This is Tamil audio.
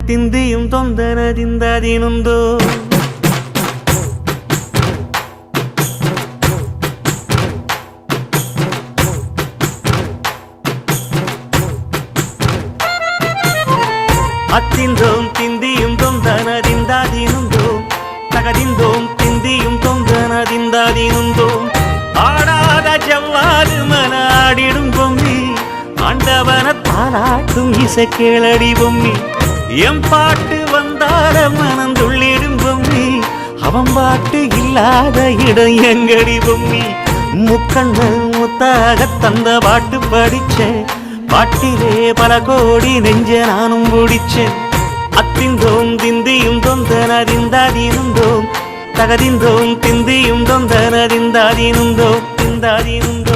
ತಿಂದಿಯುಂ ತೊಂದನದಿಂದದಿನುಂದೋ அத்திந்தோம் திந்தியும் தொந்தனதிந்தாதினுந்தோம் தகதிந்தோம் திந்தியும் தொந்தனதிந்தாதினுந்தோம் ஆடாத ஜவ்வாது மனாடிடும் பொம்மி ஆண்டவன தாளாட்டும் இசை கேளடி பொம்மி எம் பாட்டு வந்தார மனந்துள்ளிடும் பொம்மி அவன் பாட்டு இல்லாத இடம் எங்கடி பொம்மி முக்கண்ணல் முத்தாக தந்த பாட்டு படிச்சேன் பாட்டிலே பல கோடி நெஞ்ச நானும் பிடிச்சேன் அத்திந்தோம் திந்தியும் தொந்தனதிந்தாதினுந்தோம் தகதிந்தோம் திந்தியும் தொந்தனதிந்தாதினுந்தோம் திந்தாதினுந்தோம்